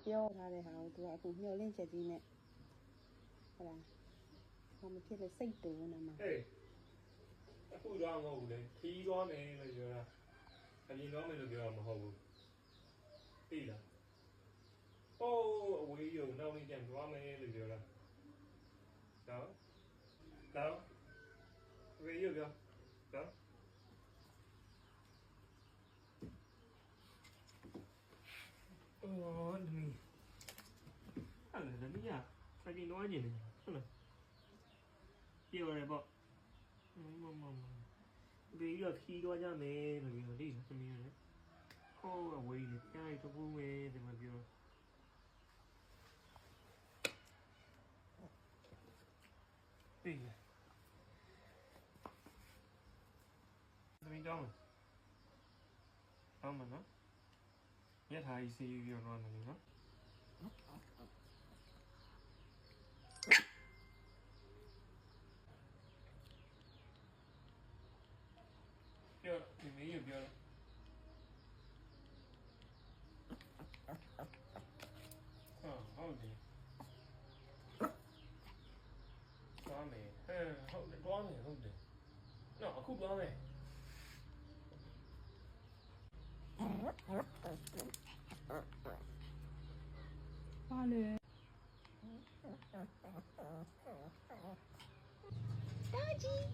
ပြောထားတဲ့ဟာကိုသူကအခုမျောလင့်ချက်ကြီးနဲ့ဟုတ်လားဘာမှဖြစ်လဲစိတ်တူနေမှာ ဟေးအခုတော့မဟုတ်ဘူးလေခီးသွားမယ်လို့ပြောတာအရင်တော့မယ်လို့ပြောတာမဟုတ်ဘူးသိလားဟိုးအဝေးရုံနောက်နေ့ပြန်သွားမယ်လို့ပြောတာတော့အဝေးရုံပြောတော့အော်ဒီအဲ့ဒါလည်းမရအရင်တော့ညနေဟုတ်လားပြောရပေါ့ဘေးရခီးသွားကြမယ်လို့ပြောလိမ့်မယ်သမီးရတယ်ဟိုးအဝေးကြီးကြားရတော့ဘူးမယ်ဒီမှာပြောပြီသမီးကြောင်းအောင်မနော်ရထားကြီးစီးပြီးတော့နေနော်ပြောဒီမင်းရပြောဟုတ်တယ်သွားမယ်ဟုတ်တယ်သွားမယ်ဟုတ်တယ်နော်အခုသွားမယ်ဘာလဲတာကြီး